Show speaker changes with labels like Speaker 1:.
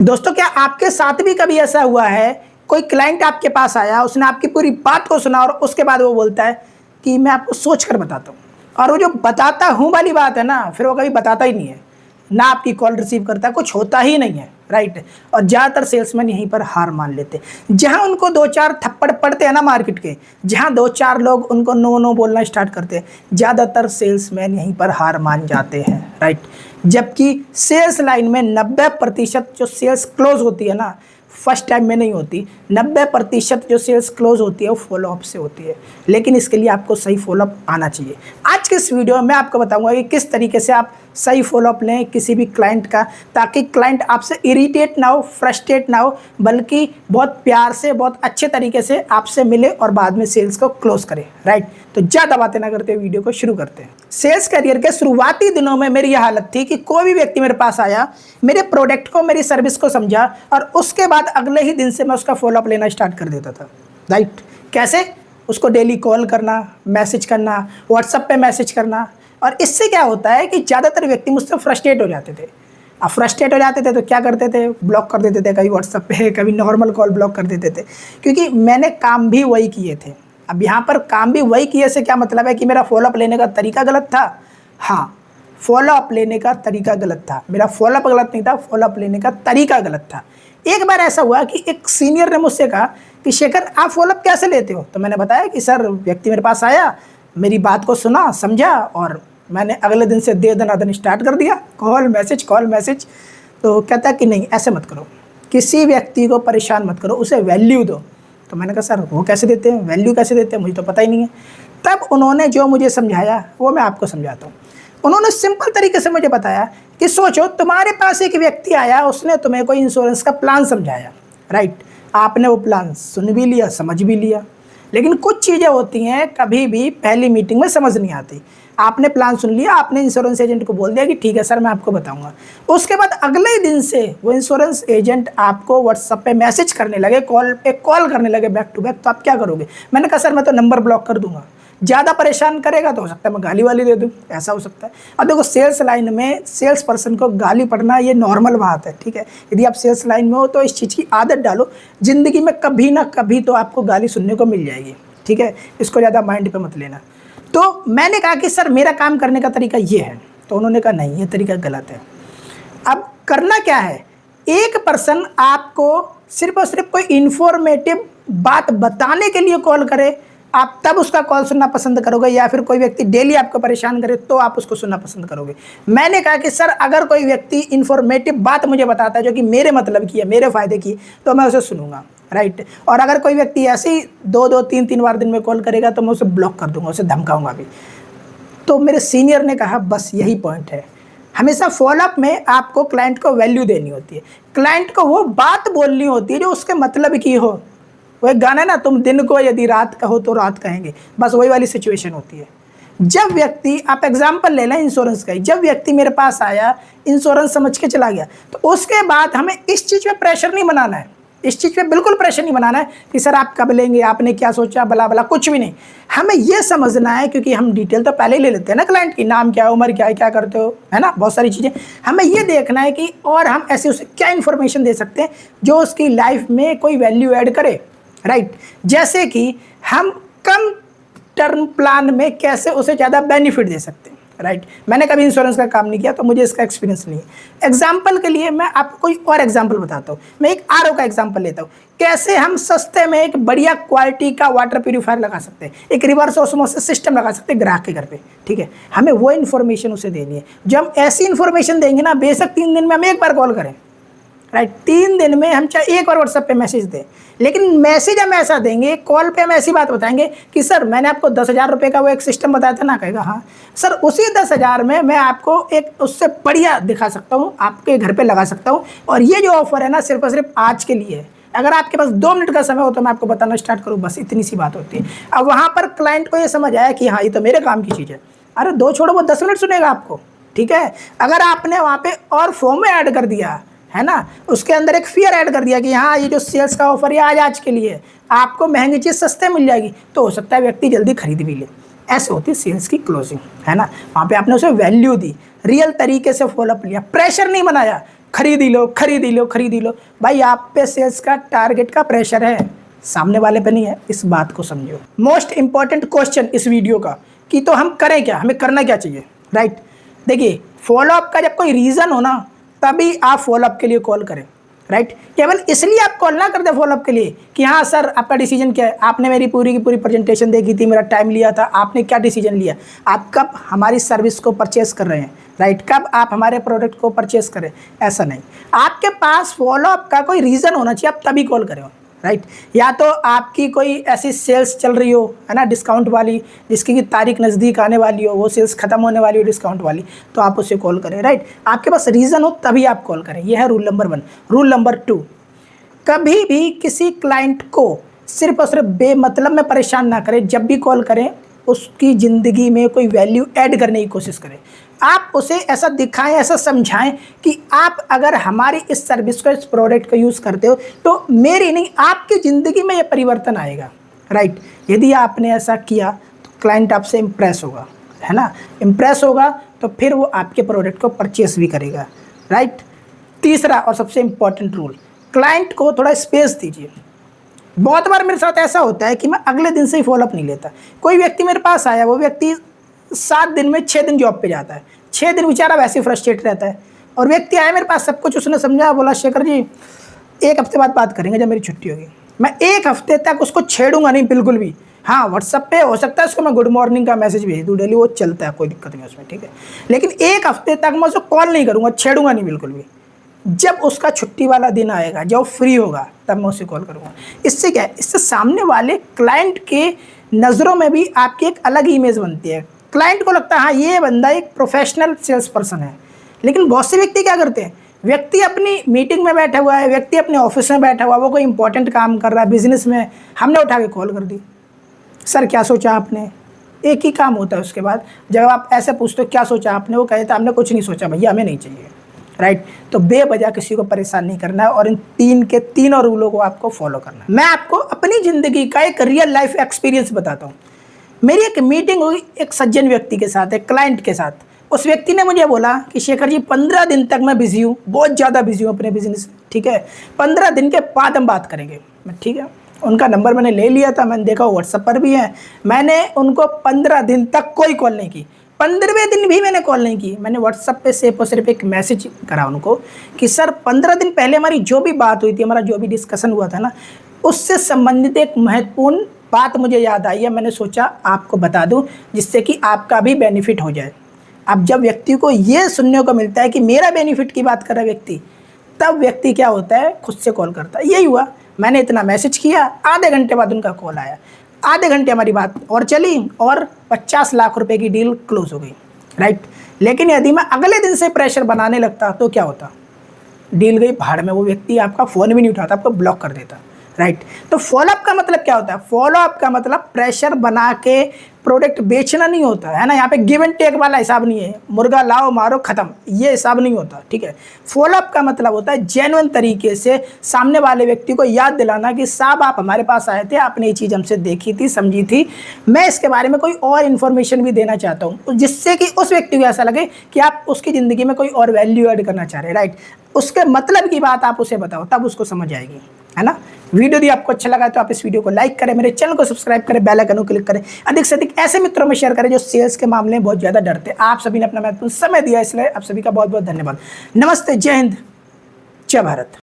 Speaker 1: दोस्तों, क्या आपके साथ भी कभी ऐसा हुआ है, कोई क्लाइंट आपके पास आया, उसने आपकी पूरी बात को सुना और उसके बाद वो बोलता है कि मैं आपको सोच कर बताता हूँ। और वो जो बताता हूँ वाली बात है ना, फिर वो कभी बताता ही नहीं है, ना आपकी कॉल रिसीव करता है, कुछ होता ही नहीं है, राइट। और ज़्यादातर सेल्समैन यहीं पर हार मान लेते हैं। जहाँ उनको दो चार थप्पड़ पड़ते हैं ना मार्केट के, जहाँ दो चार लोग उनको नो नो बोलना स्टार्ट करते हैं, ज़्यादातर सेल्समैन यहीं पर हार मान जाते हैं, राइट। जबकि सेल्स लाइन में 90% जो सेल्स क्लोज होती है ना, फर्स्ट टाइम में नहीं होती। 90% जो सेल्स क्लोज होती है वो फॉलोअप से होती है। लेकिन इसके लिए आपको सही फॉलोअप आना चाहिए। आज के इस वीडियो में मैं आपको बताऊंगा कि किस तरीके से आप सही फॉलोअप लें किसी भी क्लाइंट का, ताकि क्लाइंट आपसे इरिटेट ना हो, फ्रस्ट्रेट ना हो, बल्कि बहुत प्यार से, बहुत अच्छे तरीके से आपसे मिले और बाद में सेल्स को क्लोज करे, राइट। तो ज़्यादा बातें ना करते वीडियो को शुरू करते हैं। सेल्स करियर के शुरुआती दिनों में मेरी यह हालत थी कि कोई भी व्यक्ति मेरे पास आया, मेरे प्रोडक्ट को, मेरी सर्विस को समझा और उसके बाद अगले ही दिन से मैं उसका फॉलोअप लेना स्टार्ट कर देता था, राइट। कैसे? उसको डेली कॉल करना, मैसेज करना, व्हाट्सएप पे मैसेज करना। और इससे क्या होता है कि ज़्यादातर व्यक्ति मुझसे फ्रस्ट्रेट हो जाते थे। अब फ्रस्ट्रेट हो जाते थे तो क्या करते थे? ब्लॉक कर देते थे, कभी व्हाट्सएप पे, कभी नॉर्मल कॉल ब्लॉक कर देते थे, क्योंकि मैंने काम भी वही किए थे। अब यहाँ पर काम भी वही किए से क्या मतलब है कि मेरा फॉलोअप लेने का तरीका गलत था? हाँ, फॉलोअप लेने का तरीका गलत था। मेरा फॉलोअप गलत नहीं था, फॉलोअप लेने का तरीका गलत था। एक बार ऐसा हुआ कि एक सीनियर ने मुझसे कहा कि शेखर, आप फॉलोअप कैसे लेते हो? तो मैंने बताया कि सर, व्यक्ति मेरे पास आया, मेरी बात को सुना, समझा और मैंने अगले दिन से दे दनादन स्टार्ट कर दिया, कॉल मैसेज कॉल मैसेज। तो कहता है कि नहीं, ऐसे मत करो, किसी व्यक्ति को परेशान मत करो, उसे वैल्यू दो। तो मैंने कहा सर, वो कैसे देते हैं, वैल्यू कैसे देते हैं, मुझे तो पता ही नहीं है। तब उन्होंने जो मुझे समझाया वो मैं आपको समझाता हूँ। उन्होंने सिंपल तरीके से मुझे बताया कि सोचो, तुम्हारे पास एक व्यक्ति आया, उसने तुम्हें कोई इंश्योरेंस का प्लान समझाया, राइट। आपने वो प्लान सुन भी लिया, समझ भी लिया, लेकिन कुछ चीज़ें होती हैं कभी भी पहली मीटिंग में समझ नहीं आती। आपने प्लान सुन लिया, आपने इंश्योरेंस एजेंट को बोल दिया कि ठीक है सर, मैं आपको बताऊंगा। उसके बाद अगले ही दिन से वो इंश्योरेंस एजेंट आपको व्हाट्सएप पे मैसेज करने लगे, कॉल पे कॉल करने लगे बैक टू बैक। तो आप क्या करोगे? मैंने कहा सर, मैं तो नंबर ब्लॉक कर दूंगा। ज़्यादा परेशान करेगा तो हो सकता है मैं गाली वाली दे दूँ, ऐसा हो सकता है। अब देखो, सेल्स लाइन में सेल्स पर्सन को गाली पड़ना ये नॉर्मल बात है, ठीक है। यदि आप सेल्स लाइन में हो तो इस चीज़ की आदत डालो, ज़िंदगी में कभी ना कभी तो आपको गाली सुनने को मिल जाएगी, ठीक है। इसको ज़्यादा माइंड पे मत लेना। तो मैंने कहा कि सर, मेरा काम करने का तरीका ये है। तो उन्होंने कहा नहीं, ये तरीका गलत है। अब करना क्या है? एक पर्सन आपको सिर्फ और सिर्फ कोई इन्फॉर्मेटिव बात बताने के लिए कॉल करे, आप तब उसका कॉल सुनना पसंद करोगे, या फिर कोई व्यक्ति डेली आपको परेशान करे तो आप उसको सुनना पसंद करोगे? मैंने कहा कि सर, अगर कोई व्यक्ति इन्फॉर्मेटिव बात मुझे बताता है जो कि मेरे मतलब की है, मेरे फ़ायदे की, तो मैं उसे सुनूंगा, राइट। और अगर कोई व्यक्ति ऐसे ही 2-2, 3-3 बार दिन में कॉल करेगा तो मैं उसे ब्लॉक कर दूंगा, उसे धमकाऊंगा भी। तो मेरे सीनियर ने कहा बस यही पॉइंट है। हमेशा फॉलोअप में आपको क्लाइंट को वैल्यू देनी होती है, क्लाइंट को वो बात बोलनी होती है जो उसके मतलब की हो। वो एक गाना है ना, तुम दिन को यदि रात कहो तो रात कहेंगे, बस वही वाली सिचुएशन होती है। जब व्यक्ति, आप एग्जांपल ले लें इंश्योरेंस का ही, जब व्यक्ति मेरे पास आया, इंश्योरेंस समझ के चला गया, तो उसके बाद हमें इस चीज़ पे प्रेशर नहीं बनाना है, इस चीज़ पे बिल्कुल प्रेशर नहीं बनाना है कि सर आप कब लेंगे, आपने क्या सोचा, बला बला, कुछ भी नहीं। हमें ये समझना है, क्योंकि हम डिटेल तो पहले ही ले लेते हैं ना क्लाइंट की, नाम क्या है, उम्र क्या है, क्या करते हो, है ना, बहुत सारी चीज़ें। हमें ये देखना है कि और हम ऐसे उसे क्या इन्फॉर्मेशन दे सकते हैं जो उसकी लाइफ में कोई वैल्यू ऐड करे, राइट। जैसे कि हम कम टर्म प्लान में कैसे उसे ज़्यादा बेनिफिट दे सकते हैं, राइट। मैंने कभी इंश्योरेंस का काम नहीं किया तो मुझे इसका एक्सपीरियंस नहीं है। एग्जाम्पल के लिए मैं आपको कोई और एग्जाम्पल बताता हूँ। मैं एक आरओ का एग्जाम्पल लेता हूँ। कैसे हम सस्ते में एक बढ़िया क्वालिटी का वाटर प्यूरीफायर लगा सकते हैं, एक रिवर्स ऑस्मोसिस सिस्टम लगा सकते हैं ग्राहक के घर पे, ठीक है। हमें वो इन्फॉर्मेशन उसे देनी है। जब हम ऐसी इन्फॉर्मेशन देंगे ना, बेशक 3 दिन में हम एक बार कॉल करें, राइट, 3 दिन में हम चाहे एक बार व्हाट्सएप पे मैसेज दें, लेकिन मैसेज हम ऐसा देंगे, कॉल पे हम ऐसी बात बताएंगे कि सर, मैंने आपको 10,000 रुपये का वो एक सिस्टम बताया था ना, कहेगा हाँ सर, उसी 10,000 में मैं आपको एक उससे बढ़िया दिखा सकता हूँ, आपके घर पे लगा सकता हूँ, और ये जो ऑफर है ना, सिर्फ और सिर्फ आज के लिए है। अगर आपके पास 2 मिनट का समय हो तो मैं आपको बताना स्टार्ट करूँ, बस इतनी सी बात होती है। अब वहाँ पर क्लाइंट को ये समझ आया कि हाँ, ये तो मेरे काम की चीज़ है। अरे 2 छोड़ो, वो 10 मिनट सुनेगा आपको, ठीक है। अगर आपने वहाँ पे और फॉर्म में ऐड कर दिया है ना, उसके अंदर एक फियर ऐड कर दिया कि हाँ, ये जो सेल्स का ऑफर है आज के लिए, आपको महंगी चीज़ सस्ते मिल जाएगी, तो हो सकता है व्यक्ति जल्दी खरीद भी ले। ऐसे होती है सेल्स की क्लोजिंग, है ना। वहाँ पे आपने उसे वैल्यू दी, रियल तरीके से फॉलोअप लिया, प्रेशर नहीं बनाया खरीद ही लो, खरीद ही लो, खरीद ही लो। भाई आप पे सेल्स का टारगेट का प्रेशर है, सामने वाले पे नहीं है, इस बात को समझो। मोस्ट इंपॉर्टेंट क्वेश्चन इस वीडियो का कि तो हम करें क्या, हमें करना क्या चाहिए, राइट। देखिए फॉलोअप का जब कोई रीज़न हो ना तभी आप फॉलोअप के लिए कॉल करें, राइट। केवल इसलिए आप कॉल ना करते फॉलोअप के लिए कि हाँ सर आपका डिसीजन क्या है, आपने मेरी पूरी की पूरी प्रेजेंटेशन देखी थी, मेरा टाइम लिया था, आपने क्या डिसीजन लिया, आप कब हमारी सर्विस को परचेस कर रहे हैं, राइट, कब आप हमारे प्रोडक्ट को परचेस करें, ऐसा नहीं। आपके पास फॉलोअप का कोई रीज़न होना चाहिए, आप तभी कॉल करें, राइट। या तो आपकी कोई ऐसी सेल्स चल रही हो, है ना, डिस्काउंट वाली, जिसकी की तारीख नज़दीक आने वाली हो, वो सेल्स खत्म होने वाली हो डिस्काउंट वाली, तो आप उसे कॉल करें, राइट। आपके पास रीज़न हो तभी आप कॉल करें, यह है रूल नंबर 1। रूल नंबर 2, कभी भी किसी क्लाइंट को सिर्फ और सिर्फ बेमतलब में परेशान ना करें। जब भी कॉल करें उसकी ज़िंदगी में कोई वैल्यू ऐड करने की कोशिश करें। आप उसे ऐसा दिखाएं, ऐसा समझाएं कि आप अगर हमारी इस सर्विस को, इस प्रोडक्ट को यूज़ करते हो तो मेरी नहीं आपकी ज़िंदगी में ये परिवर्तन आएगा, राइट। यदि आपने ऐसा किया तो क्लाइंट आपसे इम्प्रेस होगा, है ना, इम्प्रेस होगा तो फिर वो आपके प्रोडक्ट को परचेस भी करेगा, राइट। तीसरा और सबसे इम्पॉर्टेंट रूल, क्लाइंट को थोड़ा स्पेस दीजिए। बहुत बार मेरे साथ ऐसा होता है कि मैं अगले दिन से ही फॉलोअप नहीं लेता। कोई व्यक्ति मेरे पास आया, वो व्यक्ति 7 दिन में 6 दिन जॉब पे जाता है, 6 दिन बेचारा वैसे ही फ्रस्ट्रेट रहता है। और व्यक्ति आया मेरे पास, सब कुछ उसने समझा, बोला शेखर जी 1 हफ्ते बाद बात करेंगे जब मेरी छुट्टी होगी। मैं 1 हफ्ते तक उसको छेड़ूंगा नहीं बिल्कुल भी। हाँ व्हाट्सअप पे हो सकता है उसको मैं गुड मॉर्निंग का मैसेज भेज दूँ डेली, वो चलता है, कोई दिक्कत नहीं उसमें, ठीक है। लेकिन 1 हफ्ते तक मैं उसको कॉल नहीं करूँगा, छेड़ूंगा नहीं बिल्कुल भी। जब उसका छुट्टी वाला दिन आएगा, जब फ्री होगा, तब मैं उसे कॉल करूँगा। इससे क्या है, इससे सामने वाले क्लाइंट के नज़रों में भी आपकी एक अलग इमेज बनती है। क्लाइंट को लगता है हाँ ये बंदा एक प्रोफेशनल सेल्स पर्सन है। लेकिन बहुत से व्यक्ति क्या करते हैं, व्यक्ति अपनी मीटिंग में बैठा हुआ है, व्यक्ति अपने ऑफिस में बैठा हुआ, वो कोई इंपॉर्टेंट काम कर रहा है बिजनेस में, हमने उठा के कॉल कर दी, सर क्या सोचा आपने। एक ही काम होता है उसके बाद, जब आप ऐसे पूछते हो क्या सोचा आपने, वो कहता हमने कुछ नहीं सोचा भैया, हमें नहीं चाहिए, राइट। तो बेवजह किसी को परेशान नहीं करना है और इन 3 के 3 रूलों को आपको फॉलो करना है। मैं आपको अपनी ज़िंदगी का एक रियल लाइफ एक्सपीरियंस बताता हूँ। मेरी एक मीटिंग हुई एक सज्जन व्यक्ति के साथ, एक क्लाइंट के साथ। उस व्यक्ति ने मुझे बोला कि शेखर जी 15 दिन तक मैं बिजी हूँ, बहुत ज़्यादा बिजी हूँ अपने बिजनेस, ठीक है, 15 दिन के बाद हम बात करेंगे। मैं ठीक है, उनका नंबर मैंने ले लिया था, मैंने देखा व्हाट्सएप पर भी है। मैंने उनको 15 दिन तक कोई कॉल नहीं की, 15वें दिन भी मैंने कॉल नहीं की। मैंने व्हाट्सएप पे सिर्फ और सिर्फ एक मैसेज करा उनको कि सर 15 दिन पहले हमारी जो भी बात हुई थी, हमारा जो भी डिस्कशन हुआ था ना, उससे संबंधित एक महत्वपूर्ण बात मुझे याद आई है, मैंने सोचा आपको बता दूं जिससे कि आपका भी बेनिफिट हो जाए। अब जब व्यक्ति को ये सुनने को मिलता है कि मेरा बेनिफिट की बात कर रहा है व्यक्ति, तब व्यक्ति क्या होता है, खुद से कॉल करता है। यही हुआ, मैंने इतना मैसेज किया, आधे घंटे बाद उनका कॉल आया, आधे घंटे हमारी बात और चली और 50 लाख रुपए की डील क्लोज हो गई, राइट। लेकिन यदि मैं अगले दिन से प्रेशर बनाने लगता तो क्या होता, डील गई भाड़ में, वो व्यक्ति आपका फ़ोन भी नहीं उठाता, आपको ब्लॉक कर देता, राइट। तो फॉलोअप का मतलब क्या होता है, फॉलोअप का मतलब प्रेशर बना के प्रोडक्ट बेचना नहीं होता है ना। यहाँ पे गिव एंड टेक वाला हिसाब नहीं है, मुर्गा लाओ मारो खत्म, ये हिसाब नहीं होता, ठीक है। फॉलोअप का मतलब होता है जेन्युइन तरीके से सामने वाले व्यक्ति को याद दिलाना कि साहब आप हमारे पास आए थे, आपने ये चीज़ हमसे देखी थी, समझी थी, मैं इसके बारे में कोई और इन्फॉर्मेशन भी देना चाहता हूँ, जिससे कि उस व्यक्ति को ऐसा लगे कि आप उसकी ज़िंदगी में कोई और वैल्यू ऐड करना चाह रहे हैं, राइट। उसके मतलब की बात आप उसे बताओ, तब उसको समझ आएगी, है ना। वीडियो यदि आपको अच्छा लगा तो आप इस वीडियो को लाइक करें, मेरे चैनल को सब्सक्राइब करें, बेल आइकन को क्लिक करें, अधिक से अधिक ऐसे मित्रों में शेयर करें जो सेल्स के मामले में बहुत ज़्यादा डरते हैं। आप सभी ने अपना महत्वपूर्ण समय दिया, इसलिए आप सभी का बहुत बहुत धन्यवाद। नमस्ते, जय हिंद, जय भारत।